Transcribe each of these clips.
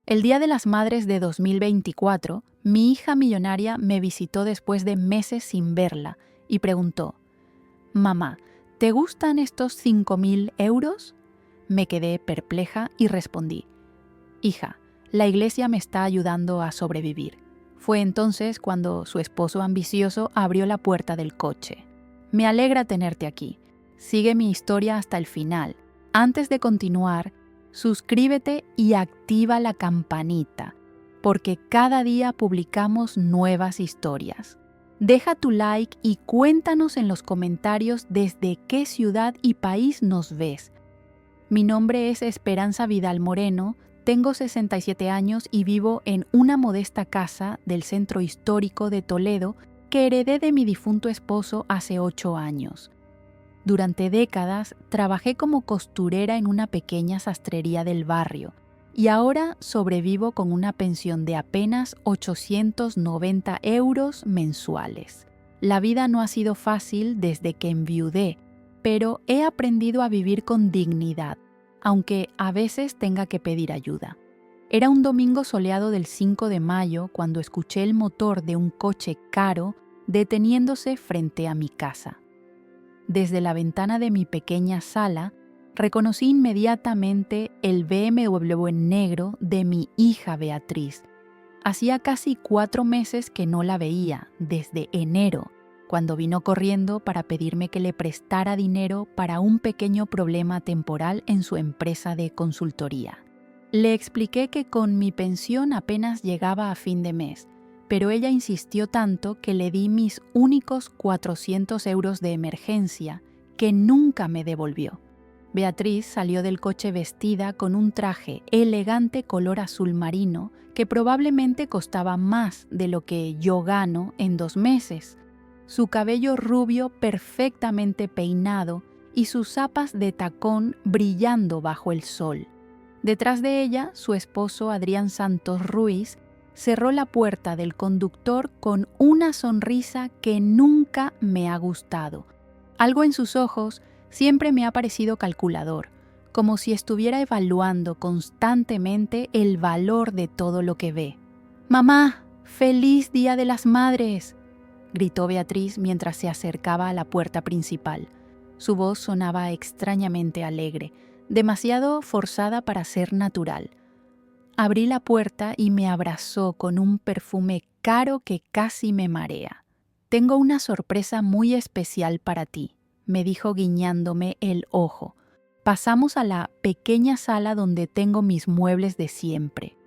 El Día de las Madres de 2024, mi hija millonaria me visitó después de meses sin verla y preguntó: «Mamá, ¿te gustan estos 5.000 euros?» Me quedé perpleja y respondí: «Hija, la iglesia me está ayudando a sobrevivir». Fue entonces cuando su esposo ambicioso abrió la puerta del coche. «Me alegra tenerte aquí. Sigue mi historia hasta el final. Antes de continuar, suscríbete y activa la campanita, porque cada día publicamos nuevas historias. Deja tu like y cuéntanos en los comentarios desde qué ciudad y país nos ves. Mi nombre es Esperanza Vidal Moreno, tengo 67 años y vivo en una modesta casa del centro histórico de Toledo que heredé de mi difunto esposo hace 8 años. Durante décadas trabajé como costurera en una pequeña sastrería del barrio y ahora sobrevivo con una pensión de apenas 890 euros mensuales. La vida no ha sido fácil desde que enviudé, pero he aprendido a vivir con dignidad, aunque a veces tenga que pedir ayuda. Era un domingo soleado del 5 de mayo cuando escuché el motor de un coche caro deteniéndose frente a mi casa. Desde la ventana de mi pequeña sala, reconocí inmediatamente el BMW en negro de mi hija Beatriz. Hacía casi 4 meses que no la veía, desde enero, cuando vino corriendo para pedirme que le prestara dinero para un pequeño problema temporal en su empresa de consultoría. Le expliqué que con mi pensión apenas llegaba a fin de mes, pero ella insistió tanto que le di mis únicos 400 euros de emergencia, que nunca me devolvió. Beatriz salió del coche vestida con un traje elegante color azul marino que probablemente costaba más de lo que yo gano en 2 meses. Su cabello rubio perfectamente peinado y sus zapas de tacón brillando bajo el sol. Detrás de ella, su esposo Adrián Santos Ruiz cerró la puerta del conductor con una sonrisa que nunca me ha gustado. Algo en sus ojos siempre me ha parecido calculador, como si estuviera evaluando constantemente el valor de todo lo que ve. «Mamá, ¡feliz Día de las Madres!», gritó Beatriz mientras se acercaba a la puerta principal. Su voz sonaba extrañamente alegre, demasiado forzada para ser natural. Abrí la puerta y me abrazó con un perfume caro que casi me marea. «Tengo una sorpresa muy especial para ti», me dijo guiñándome el ojo. Pasamos a la pequeña sala donde tengo mis muebles de siempre.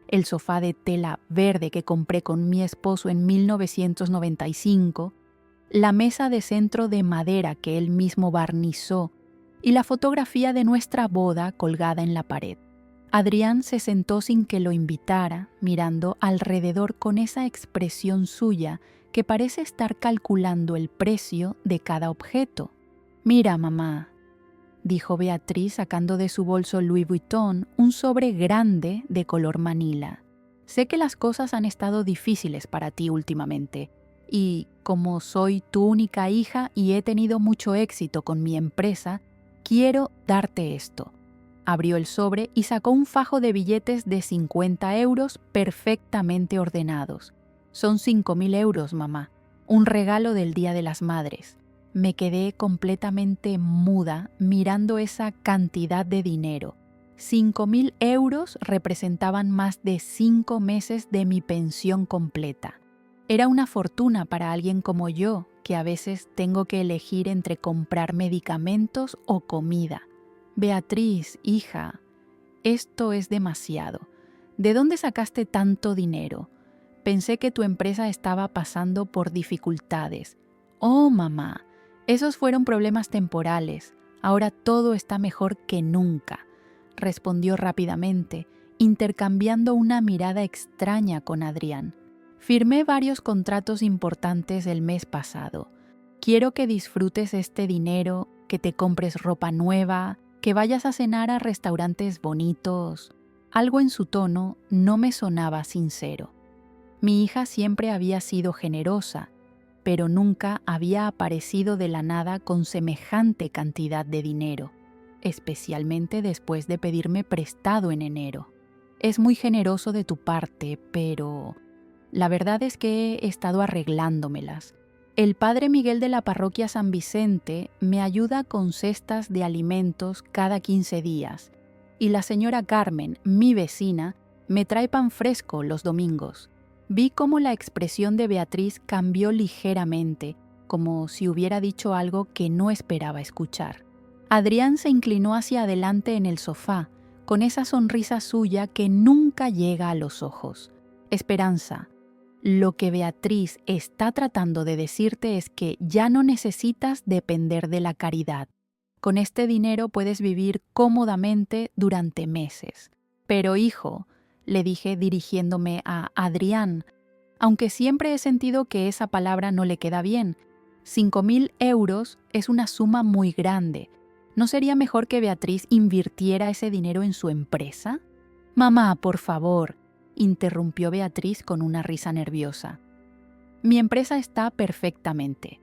El sofá de tela verde que compré con mi esposo en 1995, la mesa de centro de madera que él mismo barnizó y la fotografía de nuestra boda colgada en la pared. Adrián se sentó sin que lo invitara, mirando alrededor con esa expresión suya que parece estar calculando el precio de cada objeto. «Mira, mamá», dijo Beatriz sacando de su bolso Louis Vuitton un sobre grande de color manila. «Sé que las cosas han estado difíciles para ti últimamente, y como soy tu única hija y he tenido mucho éxito con mi empresa, quiero darte esto». Abrió el sobre y sacó un fajo de billetes de 50 euros perfectamente ordenados. «Son 5.000 euros, mamá. Un regalo del Día de las Madres». Me quedé completamente muda mirando esa cantidad de dinero. 5.000 euros representaban más de 5 meses de mi pensión completa. Era una fortuna para alguien como yo, que a veces tengo que elegir entre comprar medicamentos o comida. «Beatriz, hija, esto es demasiado. ¿De dónde sacaste tanto dinero? Pensé que tu empresa estaba pasando por dificultades». «Oh, mamá, esos fueron problemas temporales. Ahora todo está mejor que nunca», respondió rápidamente, intercambiando una mirada extraña con Adrián. «Firmé varios contratos importantes el mes pasado. Quiero que disfrutes este dinero, que te compres ropa nueva, que vayas a cenar a restaurantes bonitos». Algo en su tono no me sonaba sincero. Mi hija siempre había sido generosa, pero nunca había aparecido de la nada con semejante cantidad de dinero, especialmente después de pedirme prestado en enero. Es muy generoso de tu parte, pero la verdad es que he estado arreglándomelas. El padre Miguel de la parroquia San Vicente me ayuda con cestas de alimentos cada 15 días y la señora Carmen, mi vecina, me trae pan fresco los domingos. Vi cómo la expresión de Beatriz cambió ligeramente, como si hubiera dicho algo que no esperaba escuchar. Adrián se inclinó hacia adelante en el sofá, con esa sonrisa suya que nunca llega a los ojos. Esperanza, lo que Beatriz está tratando de decirte es que ya no necesitas depender de la caridad. Con este dinero puedes vivir cómodamente durante meses. Pero hijo, le dije dirigiéndome a Adrián, aunque siempre he sentido que esa palabra no le queda bien, 5.000 euros es una suma muy grande. ¿No sería mejor que Beatriz invirtiera ese dinero en su empresa? Mamá, por favor, interrumpió Beatriz con una risa nerviosa. Mi empresa está perfectamente.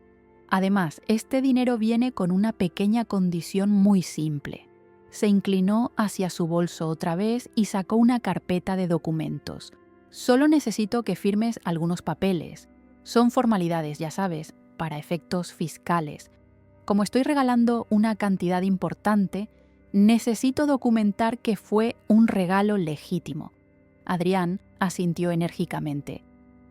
Además, este dinero viene con una pequeña condición muy simple. Se inclinó hacia su bolso otra vez y sacó una carpeta de documentos. Solo necesito que firmes algunos papeles. Son formalidades, ya sabes, para efectos fiscales. Como estoy regalando una cantidad importante, necesito documentar que fue un regalo legítimo. Adrián asintió enérgicamente.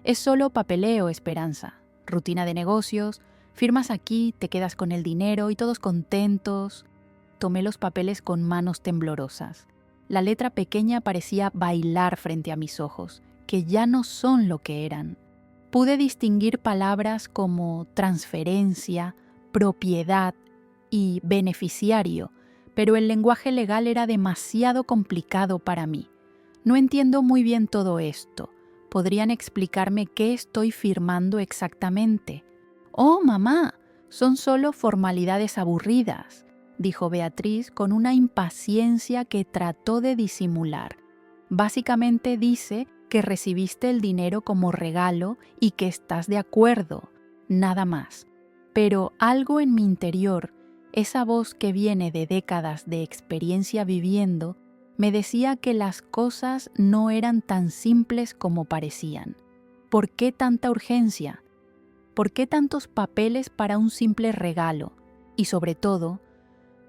Es solo papeleo, Esperanza. Rutina de negocios, firmas aquí, te quedas con el dinero y todos contentos. Tomé los papeles con manos temblorosas. La letra pequeña parecía bailar frente a mis ojos, que ya no son lo que eran. Pude distinguir palabras como transferencia, propiedad y beneficiario, pero el lenguaje legal era demasiado complicado para mí. No entiendo muy bien todo esto. ¿Podrían explicarme qué estoy firmando exactamente? Oh, mamá, son solo formalidades aburridas, dijo Beatriz con una impaciencia que trató de disimular. Básicamente dice que recibiste el dinero como regalo y que estás de acuerdo, nada más. Pero algo en mi interior, esa voz que viene de décadas de experiencia viviendo, me decía que las cosas no eran tan simples como parecían. ¿Por qué tanta urgencia? ¿Por qué tantos papeles para un simple regalo? Y sobre todo,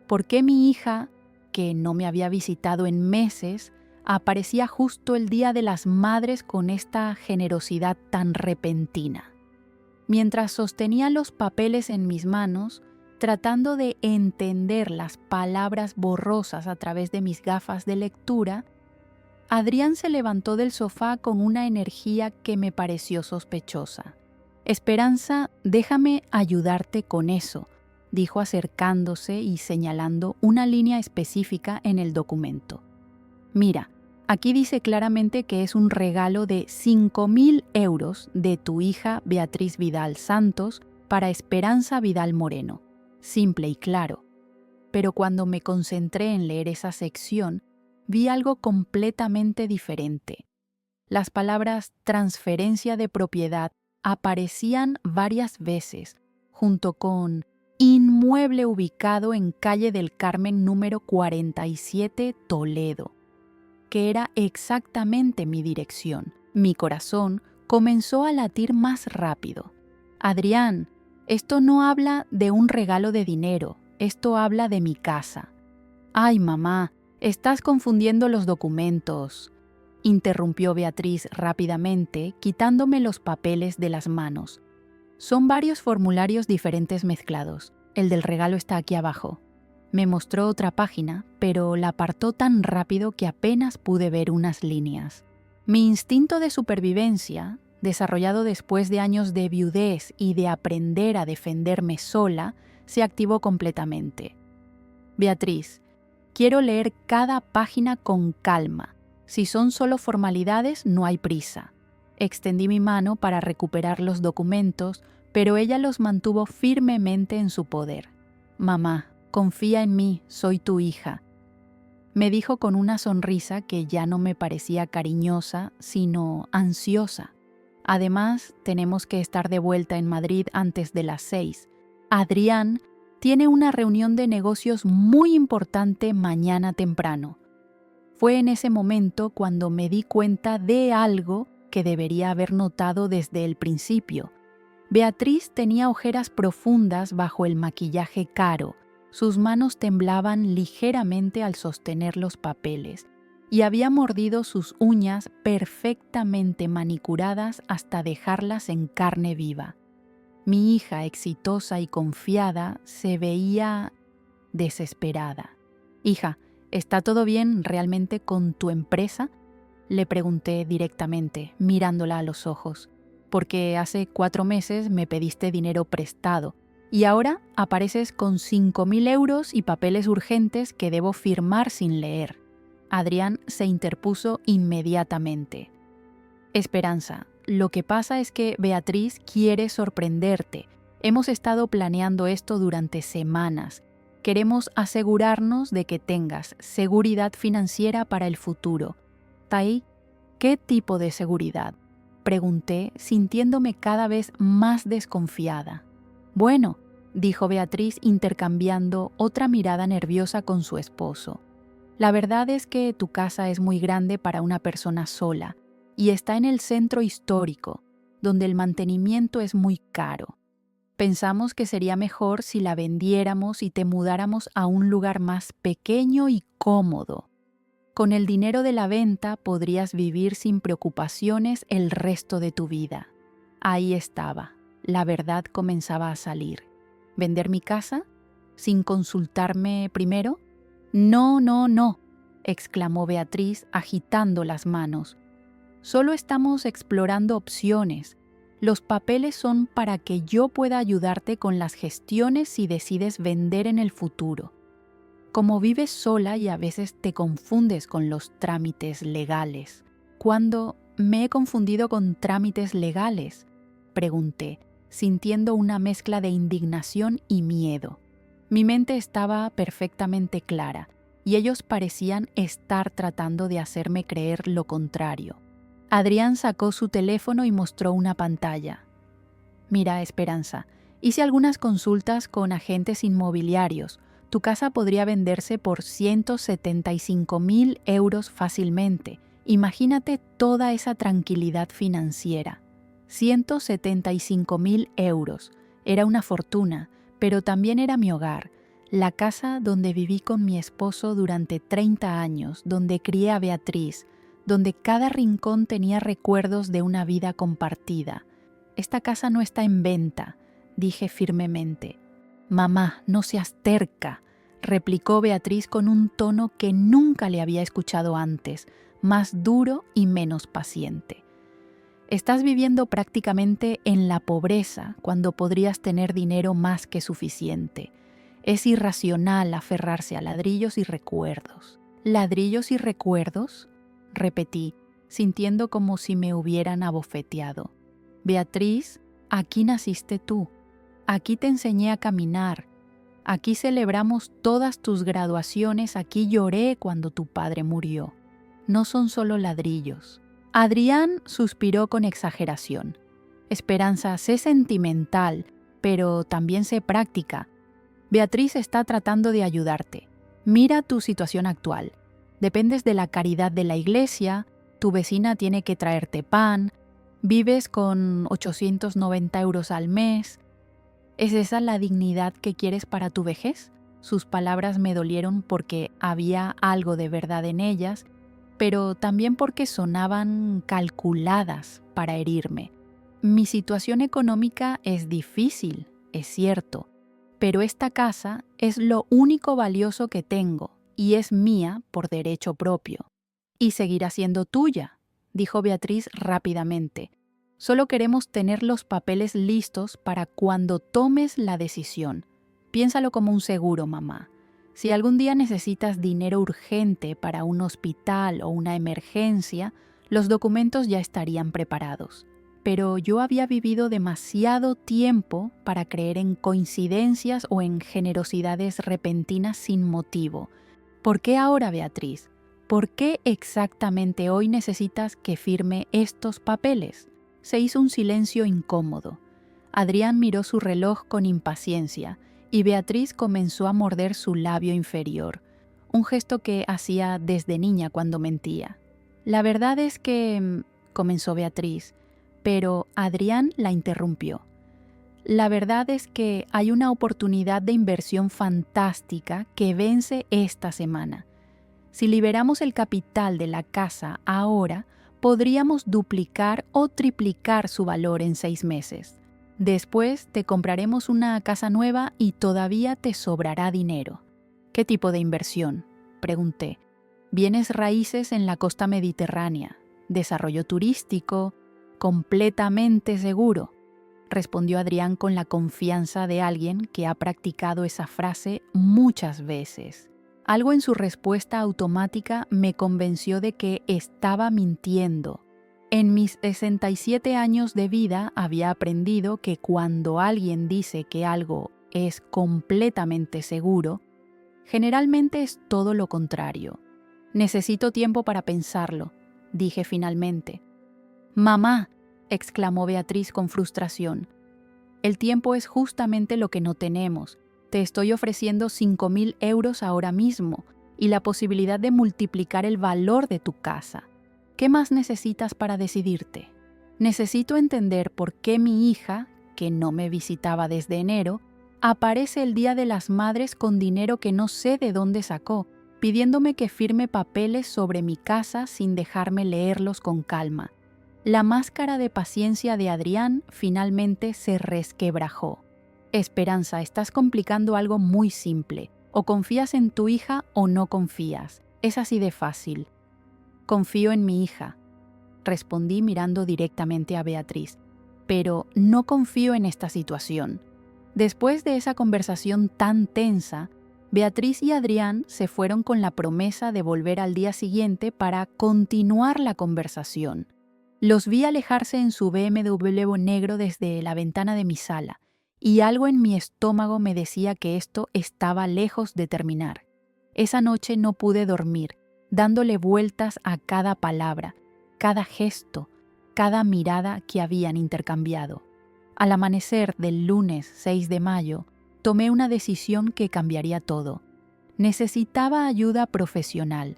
¿por qué mi hija, que no me había visitado en meses, aparecía justo el Día de las Madres con esta generosidad tan repentina? Mientras sostenía los papeles en mis manos, tratando de entender las palabras borrosas a través de mis gafas de lectura, Adrián se levantó del sofá con una energía que me pareció sospechosa. Esperanza, déjame ayudarte con eso, dijo acercándose y señalando una línea específica en el documento. Mira, aquí dice claramente que es un regalo de 5.000 euros de tu hija Beatriz Vidal Santos para Esperanza Vidal Moreno. Simple y claro. Pero cuando me concentré en leer esa sección, vi algo completamente diferente. Las palabras transferencia de propiedad aparecían varias veces, junto con inmueble ubicado en calle del Carmen número 47, Toledo, que era exactamente mi dirección. Mi corazón comenzó a latir más rápido. Adrián, esto no habla de un regalo de dinero, esto habla de mi casa. Ay, mamá, estás confundiendo los documentos, interrumpió Beatriz rápidamente, quitándome los papeles de las manos. Son varios formularios diferentes mezclados. El del regalo está aquí abajo. Me mostró otra página, pero la apartó tan rápido que apenas pude ver unas líneas. Mi instinto de supervivencia, desarrollado después de años de viudez y de aprender a defenderme sola, se activó completamente. Beatriz, quiero leer cada página con calma. Si son solo formalidades, no hay prisa. Extendí mi mano para recuperar los documentos, pero ella los mantuvo firmemente en su poder. Mamá, confía en mí, soy tu hija, me dijo con una sonrisa que ya no me parecía cariñosa, sino ansiosa. Además, tenemos que estar de vuelta en Madrid antes de las 6. Adrián tiene una reunión de negocios muy importante mañana temprano. Fue en ese momento cuando me di cuenta de algo que debería haber notado desde el principio. Beatriz tenía ojeras profundas bajo el maquillaje caro, sus manos temblaban ligeramente al sostener los papeles y había mordido sus uñas perfectamente manicuradas hasta dejarlas en carne viva. Mi hija, exitosa y confiada, se veía desesperada. «Hija, ¿está todo bien realmente con tu empresa?», le pregunté directamente, mirándola a los ojos, porque hace 4 meses me pediste dinero prestado y ahora apareces con 5.000 euros y papeles urgentes que debo firmar sin leer. Adrián se interpuso inmediatamente. «Esperanza, lo que pasa es que Beatriz quiere sorprenderte. Hemos estado planeando esto durante semanas. Queremos asegurarnos de que tengas seguridad financiera para el futuro». «Tai, ¿qué tipo de seguridad?», pregunté, sintiéndome cada vez más desconfiada. «Bueno», dijo Beatriz intercambiando otra mirada nerviosa con su esposo. «La verdad es que tu casa es muy grande para una persona sola y está en el centro histórico, donde el mantenimiento es muy caro. Pensamos que sería mejor si la vendiéramos y te mudáramos a un lugar más pequeño y cómodo. Con el dinero de la venta podrías vivir sin preocupaciones el resto de tu vida». Ahí estaba, la verdad comenzaba a salir. ¿Vender mi casa? ¿Sin consultarme primero? «No, no, no», exclamó Beatriz agitando las manos. «Solo estamos explorando opciones. Los papeles son para que yo pueda ayudarte con las gestiones si decides vender en el futuro. Como vives sola y a veces te confundes con los trámites legales». «¿Cuándo me he confundido con trámites legales?», pregunté, sintiendo una mezcla de indignación y miedo. Mi mente estaba perfectamente clara y ellos parecían estar tratando de hacerme creer lo contrario. Adrián sacó su teléfono y mostró una pantalla. «Mira, Esperanza, hice algunas consultas con agentes inmobiliarios. Tu casa podría venderse por 175.000 euros fácilmente. Imagínate toda esa tranquilidad financiera». 175.000 euros. Era una fortuna, pero también era mi hogar, la casa donde viví con mi esposo durante 30 años, donde crié a Beatriz, donde cada rincón tenía recuerdos de una vida compartida. «Esta casa no está en venta», dije firmemente. «Mamá, no seas terca», replicó Beatriz con un tono que nunca le había escuchado antes, más duro y menos paciente. «Estás viviendo prácticamente en la pobreza cuando podrías tener dinero más que suficiente. Es irracional aferrarse a ladrillos y recuerdos». «¿Ladrillos y recuerdos?», repetí, sintiendo como si me hubieran abofeteado. «Beatriz, aquí naciste tú. Aquí te enseñé a caminar. Aquí celebramos todas tus graduaciones. Aquí lloré cuando tu padre murió. No son solo ladrillos». Adrián suspiró con exageración. «Esperanza, sé sentimental, pero también sé práctica. Beatriz está tratando de ayudarte. Mira tu situación actual. Dependes de la caridad de la iglesia, tu vecina tiene que traerte pan, vives con 890 euros al mes. ¿Es esa la dignidad que quieres para tu vejez?». Sus palabras me dolieron porque había algo de verdad en ellas, pero también porque sonaban calculadas para herirme. Mi situación económica es difícil, es cierto, pero esta casa es lo único valioso que tengo y es mía por derecho propio. «Y seguirá siendo tuya», dijo Beatriz rápidamente. «Solo queremos tener los papeles listos para cuando tomes la decisión. Piénsalo como un seguro, mamá. Si algún día necesitas dinero urgente para un hospital o una emergencia, los documentos ya estarían preparados». Pero yo había vivido demasiado tiempo para creer en coincidencias o en generosidades repentinas sin motivo. ¿Por qué ahora, Beatriz? ¿Por qué exactamente hoy necesitas que firme estos papeles? Se hizo un silencio incómodo. Adrián miró su reloj con impaciencia y Beatriz comenzó a morder su labio inferior. un gesto que hacía desde niña cuando mentía. La verdad es que, comenzó Beatriz, pero Adrián la interrumpió. La verdad es que hay una oportunidad de inversión fantástica que vence esta semana. Si liberamos el capital de la casa ahora, podríamos duplicar o triplicar su valor en 6 meses. Después te compraremos una casa nueva y todavía te sobrará dinero. ¿Qué tipo de inversión?, pregunté. Bienes raíces en la costa mediterránea, desarrollo turístico, completamente seguro, respondió Adrián con la confianza de alguien que ha practicado esa frase muchas veces. Algo en su respuesta automática me convenció de que estaba mintiendo. En mis 67 años de vida había aprendido que cuando alguien dice que algo es completamente seguro, generalmente es todo lo contrario. Necesito tiempo para pensarlo, dije finalmente. «Mamá», exclamó Beatriz con frustración, «el tiempo es justamente lo que no tenemos. Te estoy ofreciendo 5.000 euros ahora mismo y la posibilidad de multiplicar el valor de tu casa. ¿Qué más necesitas para decidirte? Necesito entender por qué mi hija, que no me visitaba desde enero, aparece el Día de las Madres con dinero que no sé de dónde sacó, pidiéndome que firme papeles sobre mi casa sin dejarme leerlos con calma». La máscara de paciencia de Adrián finalmente se resquebrajó. «Esperanza, estás complicando algo muy simple. O confías en tu hija o no confías. Es así de fácil». «Confío en mi hija», respondí mirando directamente a Beatriz, «pero no confío en esta situación». Después de esa conversación tan tensa, Beatriz y Adrián se fueron con la promesa de volver al día siguiente para continuar la conversación. Los vi alejarse en su BMW negro desde la ventana de mi sala, y algo en mi estómago me decía que esto estaba lejos de terminar. Esa noche no pude dormir, dándole vueltas a cada palabra, cada gesto, cada mirada que habían intercambiado. Al amanecer del lunes 6 de mayo, tomé una decisión que cambiaría todo. Necesitaba ayuda profesional.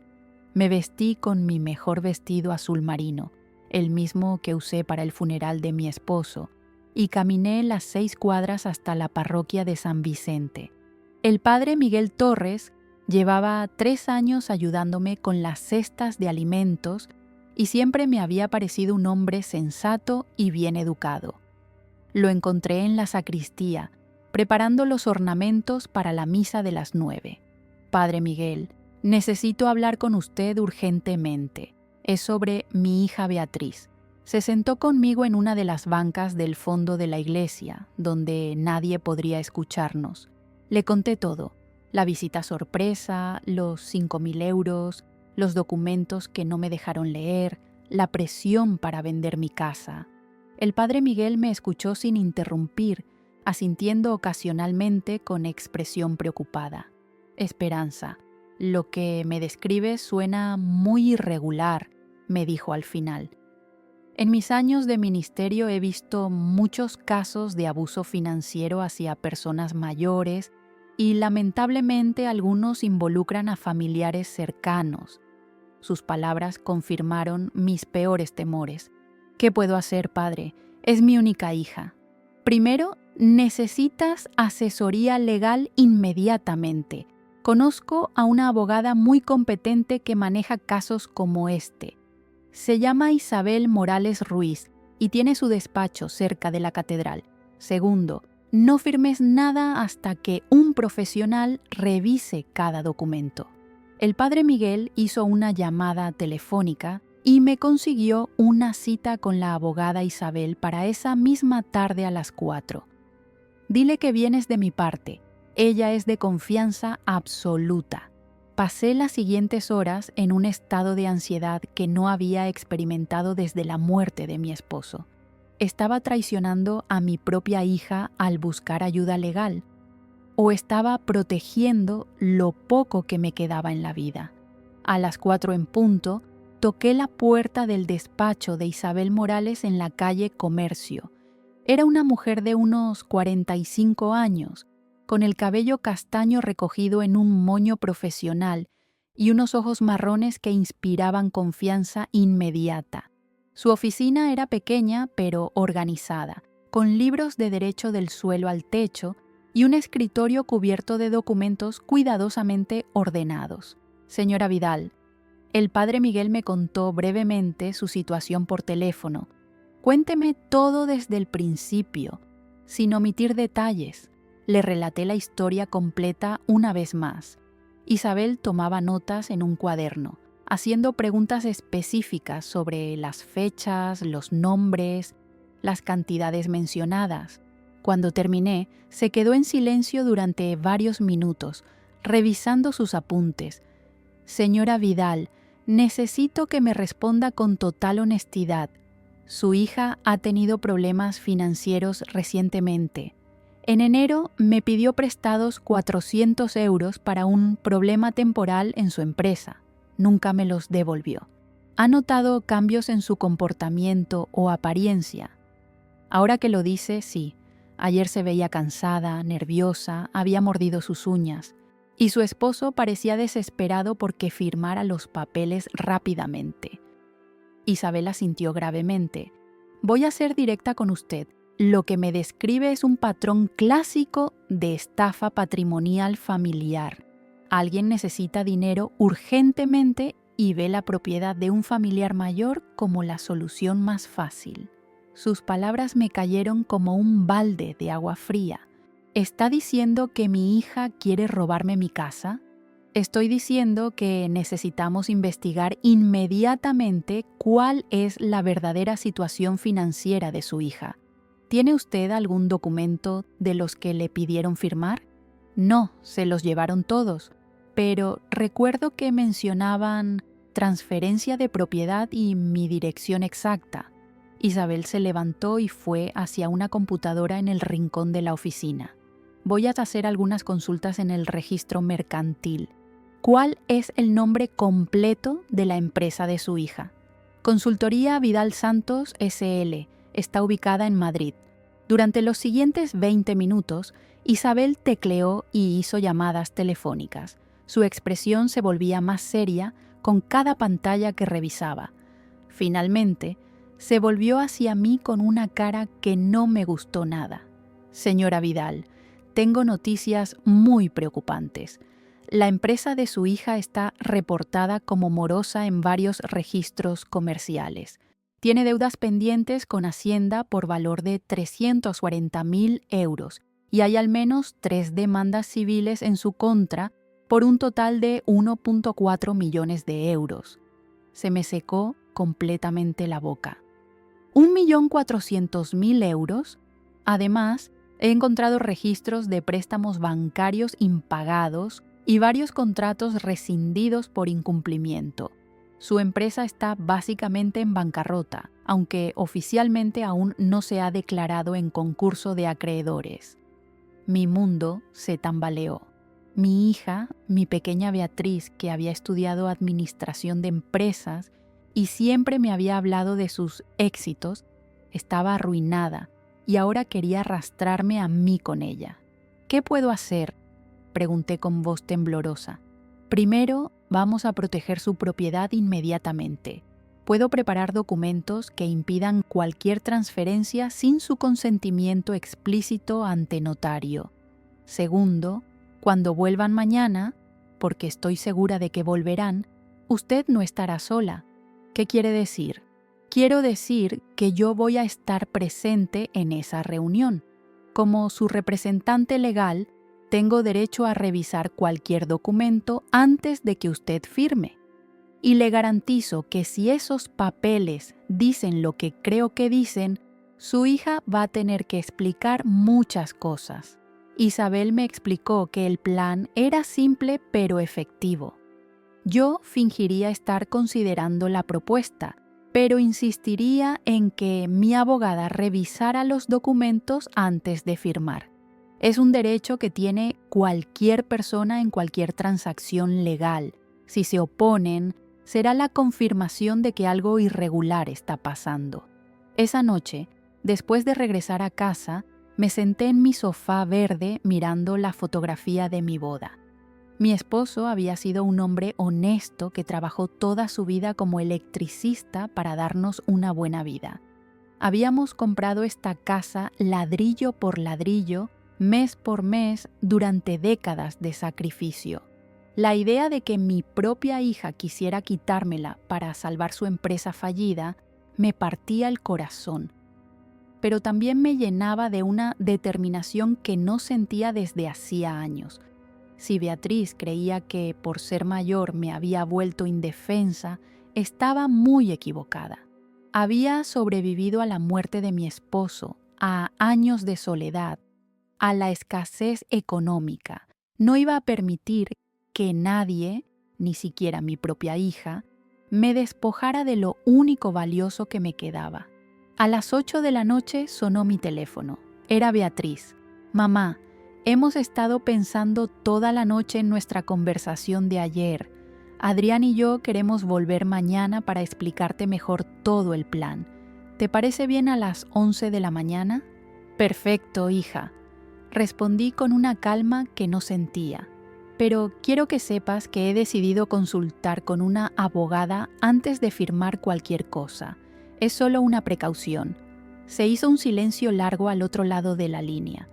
Me vestí con mi mejor vestido azul marino, el mismo que usé para el funeral de mi esposo, y caminé las 6 cuadras hasta la parroquia de San Vicente. El padre Miguel Torres llevaba 3 años ayudándome con las cestas de alimentos y siempre me había parecido un hombre sensato y bien educado. Lo encontré en la sacristía, preparando los ornamentos para la misa de las 9. «Padre Miguel, necesito hablar con usted urgentemente. Es sobre mi hija Beatriz». Se sentó conmigo en una de las bancas del fondo de la iglesia, donde nadie podría escucharnos. Le conté todo: la visita sorpresa, los 5.000 euros, los documentos que no me dejaron leer, la presión para vender mi casa. El padre Miguel me escuchó sin interrumpir, asintiendo ocasionalmente con expresión preocupada. «Esperanza, lo que me describes suena muy irregular», me dijo al final. «En mis años de ministerio he visto muchos casos de abuso financiero hacia personas mayores y lamentablemente algunos involucran a familiares cercanos». Sus palabras confirmaron mis peores temores. «¿Qué puedo hacer, padre? Es mi única hija». «Primero, necesitas asesoría legal inmediatamente. Conozco a una abogada muy competente que maneja casos como este. Se llama Isabel Morales Ruiz y tiene su despacho cerca de la catedral. Segundo, no firmes nada hasta que un profesional revise cada documento». El padre Miguel hizo una llamada telefónica y me consiguió una cita con la abogada Isabel para esa misma tarde a las 4. «Dile que vienes de mi parte. Ella es de confianza absoluta». Pasé las siguientes horas en un estado de ansiedad que no había experimentado desde la muerte de mi esposo. ¿Estaba traicionando a mi propia hija al buscar ayuda legal? ¿O estaba protegiendo lo poco que me quedaba en la vida? A las 4 en punto, toqué la puerta del despacho de Isabel Morales en la calle Comercio. Era una mujer de unos 45 años, con el cabello castaño recogido en un moño profesional y unos ojos marrones que inspiraban confianza inmediata. Su oficina era pequeña pero organizada, con libros de derecho del suelo al techo y un escritorio cubierto de documentos cuidadosamente ordenados. Señora Vidal, el padre Miguel me contó brevemente su situación por teléfono. Cuénteme todo desde el principio, sin omitir detalles. Le relaté la historia completa una vez más. Isabel tomaba notas en un cuaderno, haciendo preguntas específicas sobre las fechas, los nombres, las cantidades mencionadas. Cuando terminé, se quedó en silencio durante varios minutos, revisando sus apuntes. Señora Vidal, necesito que me responda con total honestidad. Su hija ha tenido problemas financieros recientemente. En enero me pidió prestados 400 euros para un problema temporal en su empresa. Nunca me los devolvió. ¿Ha notado cambios en su comportamiento o apariencia? Ahora que lo dice, sí. Ayer se veía cansada, nerviosa, había mordido sus uñas. Y su esposo parecía desesperado porque firmara los papeles rápidamente. Isabel asintió gravemente. Voy a ser directa con usted. Lo que me describe es un patrón clásico de estafa patrimonial familiar. Alguien necesita dinero urgentemente y ve la propiedad de un familiar mayor como la solución más fácil. Sus palabras me cayeron como un balde de agua fría. ¿Está diciendo que mi hija quiere robarme mi casa? Estoy diciendo que necesitamos investigar inmediatamente cuál es la verdadera situación financiera de su hija. ¿Tiene usted algún documento de los que le pidieron firmar? No, se los llevaron todos, pero recuerdo que mencionaban transferencia de propiedad y mi dirección exacta. Isabel se levantó y fue hacia una computadora en el rincón de la oficina. Voy a hacer algunas consultas en el registro mercantil. ¿Cuál es el nombre completo de la empresa de su hija? Consultoría Vidal Santos S.L. Está ubicada en Madrid. Durante los siguientes 20 minutos, Isabel tecleó y hizo llamadas telefónicas. Su expresión se volvía más seria con cada pantalla que revisaba. Finalmente, se volvió hacia mí con una cara que no me gustó nada. Señora Vidal, tengo noticias muy preocupantes. La empresa de su hija está reportada como morosa en varios registros comerciales. Tiene deudas pendientes con Hacienda por valor de 340.000 euros y hay al menos 3 demandas civiles en su contra por un total de 1,4 millones de euros. Se me secó completamente la boca. ¿1.400.000 euros? Además, he encontrado registros de préstamos bancarios impagados y varios contratos rescindidos por incumplimiento. Su empresa está básicamente en bancarrota, aunque oficialmente aún no se ha declarado en concurso de acreedores. Mi mundo se tambaleó. Mi hija, mi pequeña Beatriz, que había estudiado administración de empresas y siempre me había hablado de sus éxitos, estaba arruinada y ahora quería arrastrarme a mí con ella. ¿Qué puedo hacer?, pregunté con voz temblorosa. Primero, vamos a proteger su propiedad inmediatamente. Puedo preparar documentos que impidan cualquier transferencia sin su consentimiento explícito ante notario. Segundo, cuando vuelvan mañana, porque estoy segura de que volverán, usted no estará sola. ¿Qué quiere decir? Quiero decir que yo voy a estar presente en esa reunión. Como su representante legal, tengo derecho a revisar cualquier documento antes de que usted firme. Y le garantizo que si esos papeles dicen lo que creo que dicen, su hija va a tener que explicar muchas cosas. Isabel me explicó que el plan era simple pero efectivo. Yo fingiría estar considerando la propuesta, pero insistiría en que mi abogada revisara los documentos antes de firmar. Es un derecho que tiene cualquier persona en cualquier transacción legal. Si se oponen, será la confirmación de que algo irregular está pasando. Esa noche, después de regresar a casa, me senté en mi sofá verde mirando la fotografía de mi boda. Mi esposo había sido un hombre honesto que trabajó toda su vida como electricista para darnos una buena vida. Habíamos comprado esta casa ladrillo por ladrillo, mes por mes, durante décadas de sacrificio. La idea de que mi propia hija quisiera quitármela para salvar su empresa fallida me partía el corazón, pero también me llenaba de una determinación que no sentía desde hacía años. Si Beatriz creía que por ser mayor me había vuelto indefensa, estaba muy equivocada. Había sobrevivido a la muerte de mi esposo, a años de soledad, a la escasez económica. No iba a permitir que nadie, ni siquiera mi propia hija, me despojara de lo único valioso que me quedaba. A las 8 de la noche sonó mi teléfono. Era Beatriz. Mamá, hemos estado pensando toda la noche en nuestra conversación de ayer. Adrián y yo queremos volver mañana para explicarte mejor todo el plan. ¿Te parece bien a las 11 de la mañana? Perfecto, hija. Respondí con una calma que no sentía. Pero quiero que sepas que he decidido consultar con una abogada antes de firmar cualquier cosa. Es solo una precaución. Se hizo un silencio largo al otro lado de la línea.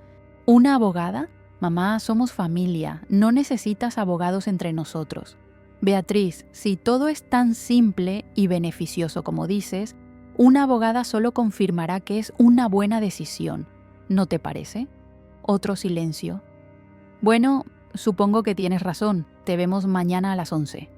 ¿Una abogada? Mamá, somos familia. No necesitas abogados entre nosotros. Beatriz, si todo es tan simple y beneficioso como dices, una abogada solo confirmará que es una buena decisión. ¿No te parece? Otro silencio. Bueno, supongo que tienes razón. Te vemos mañana a las 11.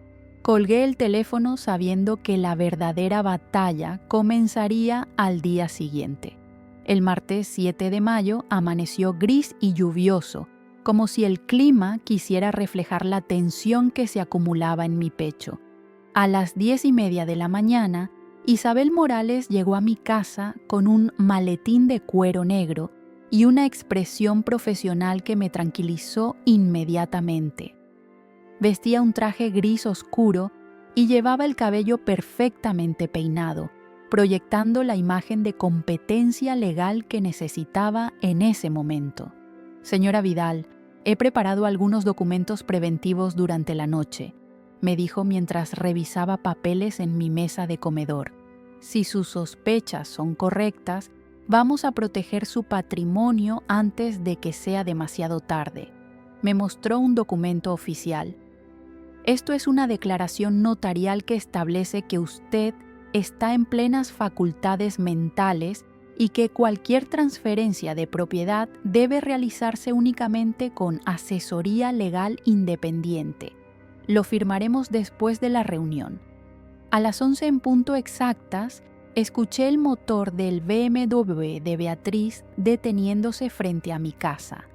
Colgué el teléfono sabiendo que la verdadera batalla comenzaría al día siguiente. El martes 7 de mayo amaneció gris y lluvioso, como si el clima quisiera reflejar la tensión que se acumulaba en mi pecho. A las 10:30 de la mañana, Isabel Morales llegó a mi casa con un maletín de cuero negro y una expresión profesional que me tranquilizó inmediatamente. Vestía un traje gris oscuro y llevaba el cabello perfectamente peinado, proyectando la imagen de competencia legal que necesitaba en ese momento. Señora Vidal, he preparado algunos documentos preventivos durante la noche, me dijo mientras revisaba papeles en mi mesa de comedor. Si sus sospechas son correctas, vamos a proteger su patrimonio antes de que sea demasiado tarde. Me mostró un documento oficial. Esto es una declaración notarial que establece que usted está en plenas facultades mentales y que cualquier transferencia de propiedad debe realizarse únicamente con asesoría legal independiente. Lo firmaremos después de la reunión. A las 11 en punto exactas, escuché el motor del BMW de Beatriz deteniéndose frente a mi casa.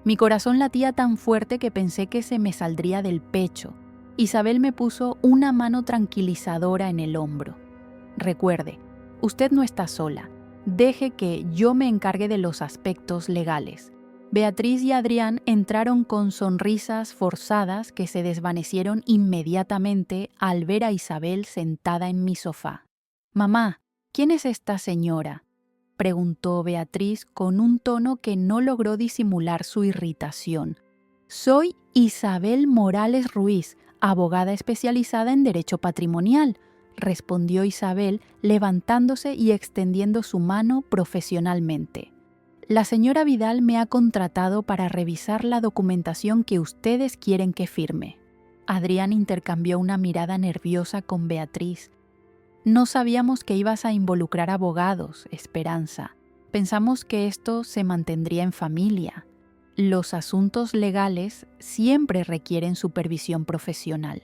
Mi corazón latía tan fuerte que pensé que se me saldría del pecho. Isabel me puso una mano tranquilizadora en el hombro. Recuerde, usted no está sola. Deje que yo me encargue de los aspectos legales. Beatriz y Adrián entraron con sonrisas forzadas que se desvanecieron inmediatamente al ver a Isabel sentada en mi sofá. «Mamá, ¿quién es esta señora?», preguntó Beatriz con un tono que no logró disimular su irritación. «Soy Isabel Morales Ruiz, abogada especializada en derecho patrimonial», respondió Isabel levantándose y extendiendo su mano profesionalmente. «La señora Vidal me ha contratado para revisar la documentación que ustedes quieren que firme». Adrián intercambió una mirada nerviosa con Beatriz. «No sabíamos que ibas a involucrar abogados, Esperanza. Pensamos que esto se mantendría en familia. Los asuntos legales siempre requieren supervisión profesional»,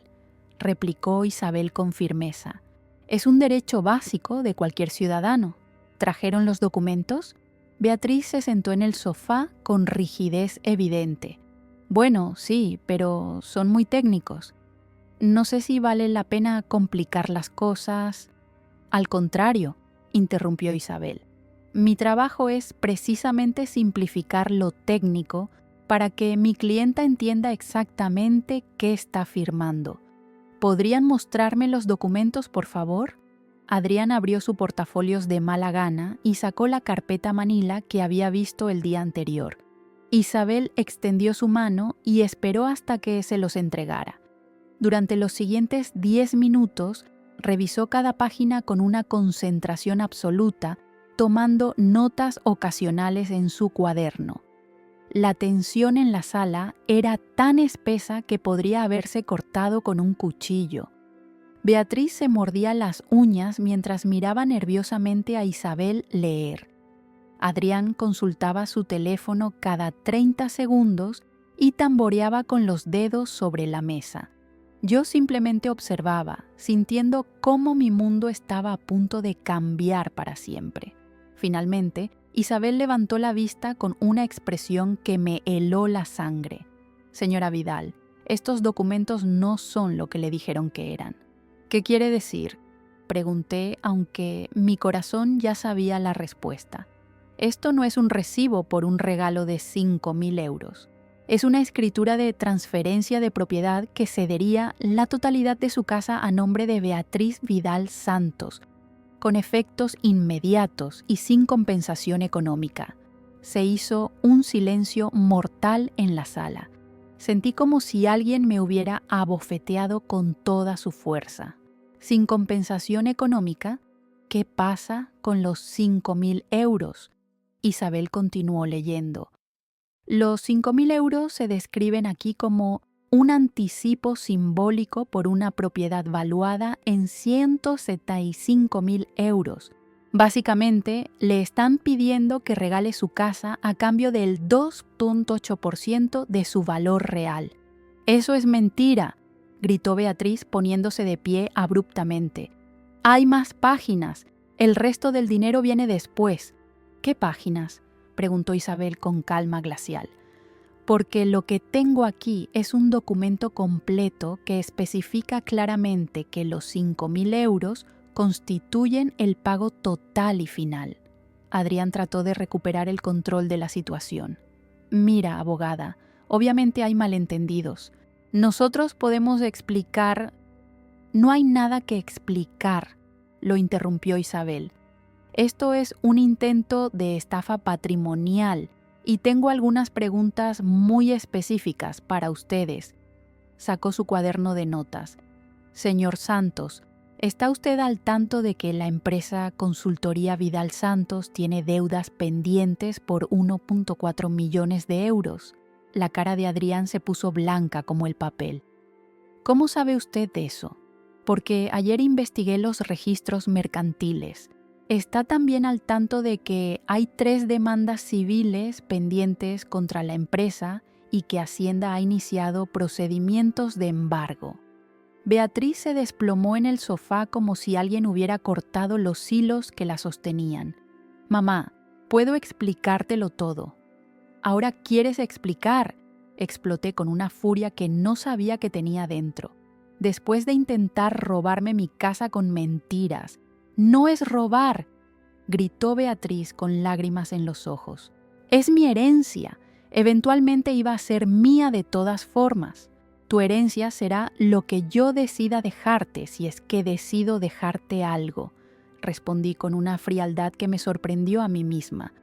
replicó Isabel con firmeza. «Es un derecho básico de cualquier ciudadano». ¿Trajeron los documentos? Beatriz se sentó en el sofá con rigidez evidente. «Bueno, sí, pero son muy técnicos. No sé si vale la pena complicar las cosas». «Al contrario», interrumpió Isabel. «Mi trabajo es precisamente simplificar lo técnico para que mi clienta entienda exactamente qué está firmando. ¿Podrían mostrarme los documentos, por favor?». Adrián abrió su portafolios de mala gana y sacó la carpeta manila que había visto el día anterior. Isabel extendió su mano y esperó hasta que se los entregara. Durante los siguientes 10 minutos, revisó cada página con una concentración absoluta, tomando notas ocasionales en su cuaderno. La tensión en la sala era tan espesa que podría haberse cortado con un cuchillo. Beatriz se mordía las uñas mientras miraba nerviosamente a Isabel leer. Adrián consultaba su teléfono cada 30 segundos y tamboreaba con los dedos sobre la mesa. Yo simplemente observaba, sintiendo cómo mi mundo estaba a punto de cambiar para siempre. Finalmente, Isabel levantó la vista con una expresión que me heló la sangre. Señora Vidal, estos documentos no son lo que le dijeron que eran. ¿Qué quiere decir?, pregunté, aunque mi corazón ya sabía la respuesta. Esto no es un recibo por un regalo de 5.000 euros. Es una escritura de transferencia de propiedad que cedería la totalidad de su casa a nombre de Beatriz Vidal Santos, con efectos inmediatos y sin compensación económica. Se hizo un silencio mortal en la sala. Sentí como si alguien me hubiera abofeteado con toda su fuerza. Sin compensación económica, ¿qué pasa con los 5.000 euros? Isabel continuó leyendo. Los 5.000 euros se describen aquí como un anticipo simbólico por una propiedad valuada en 175.000 euros. Básicamente, le están pidiendo que regale su casa a cambio del 2.8% de su valor real. «¡Eso es mentira!», gritó Beatriz poniéndose de pie abruptamente. «Hay más páginas. El resto del dinero viene después». «¿Qué páginas?», preguntó Isabel con calma glacial. «Porque lo que tengo aquí es un documento completo que especifica claramente que los 5.000 euros constituyen el pago total y final». Adrián trató de recuperar el control de la situación. «Mira, abogada, obviamente hay malentendidos. Nosotros podemos explicar». «No hay nada que explicar», lo interrumpió Isabel. «Esto es un intento de estafa patrimonial y tengo algunas preguntas muy específicas para ustedes». Sacó su cuaderno de notas. «Señor Santos, ¿está usted al tanto de que la empresa Consultoría Vidal Santos tiene deudas pendientes por 1.4 millones de euros?» La cara de Adrián se puso blanca como el papel. «¿Cómo sabe usted de eso?». «Porque ayer investigué los registros mercantiles. ¿Está también al tanto de que hay 3 demandas civiles pendientes contra la empresa y que Hacienda ha iniciado procedimientos de embargo?» Beatriz se desplomó en el sofá como si alguien hubiera cortado los hilos que la sostenían. «Mamá, puedo explicártelo todo». «¿Ahora quieres explicar?», exploté con una furia que no sabía que tenía dentro. «Después de intentar robarme mi casa con mentiras». «No es robar», gritó Beatriz con lágrimas en los ojos. «Es mi herencia. Eventualmente iba a ser mía de todas formas. Tu herencia será lo que yo decida dejarte, si es que decido dejarte algo», respondí con una frialdad que me sorprendió a mí misma.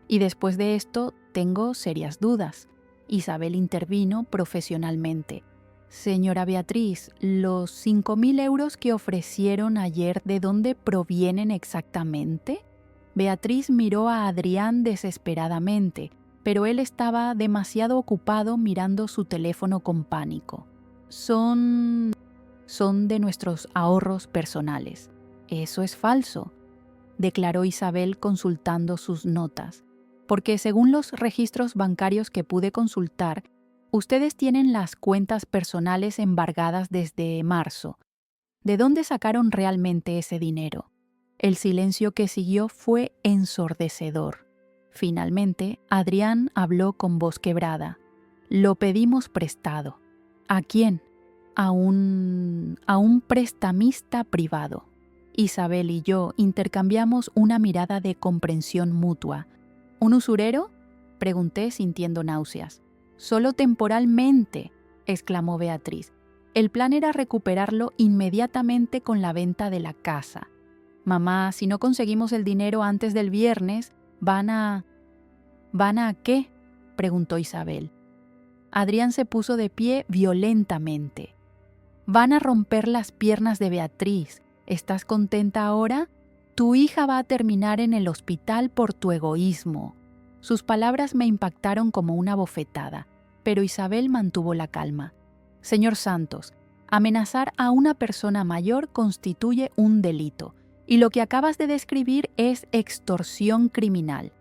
«Y después de esto tengo serias dudas». Isabel intervino profesionalmente. «Señora Beatriz, los 5.000 euros que ofrecieron ayer, ¿de dónde provienen exactamente?». Beatriz miró a Adrián desesperadamente, pero él estaba demasiado ocupado mirando su teléfono con pánico. Son de nuestros ahorros personales». «Eso es falso», declaró Isabel consultando sus notas. «Porque según los registros bancarios que pude consultar, ustedes tienen las cuentas personales embargadas desde marzo. ¿De dónde sacaron realmente ese dinero?». El silencio que siguió fue ensordecedor. Finalmente, Adrián habló con voz quebrada. «Lo pedimos prestado». «¿A quién?». A un prestamista privado». Isabel y yo intercambiamos una mirada de comprensión mutua. «¿Un usurero?», pregunté sintiendo náuseas. «Solo temporalmente», exclamó Beatriz. «El plan era recuperarlo inmediatamente con la venta de la casa. Mamá, si no conseguimos el dinero antes del viernes, ¿van a qué?». preguntó Isabel. Adrián se puso de pie violentamente. Van a romper las piernas de Beatriz. ¿Estás contenta ahora? Tu hija va a terminar en el hospital por tu egoísmo. Sus palabras me impactaron como una bofetada, pero Isabel mantuvo la calma. Señor Santos, amenazar a una persona mayor constituye un delito, y lo que acabas de describir es extorsión criminal.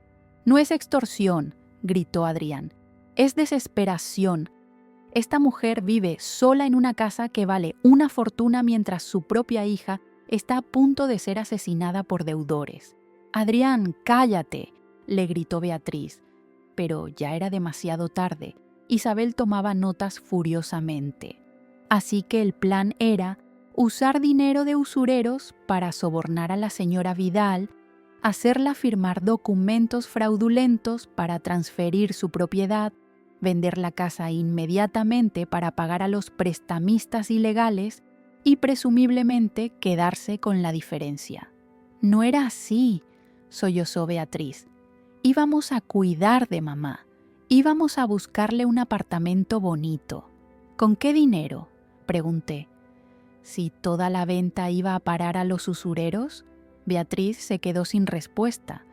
No es extorsión, gritó Adrián. Es desesperación. Esta mujer vive sola en una casa que vale una fortuna mientras su propia hija está a punto de ser asesinada por deudores. Adrián, cállate, le gritó Beatriz. Pero ya era demasiado tarde. Isabel tomaba notas furiosamente. Así que el plan era usar dinero de usureros para sobornar a la señora Vidal, hacerla firmar documentos fraudulentos para transferir su propiedad, vender la casa inmediatamente para pagar a los prestamistas ilegales y presumiblemente quedarse con la diferencia. No era así, sollozó Beatriz. Íbamos a cuidar de mamá. Íbamos a buscarle un apartamento bonito. ¿Con qué dinero?, pregunté. ¿Si toda la venta iba a parar a los usureros? Beatriz se quedó sin respuesta.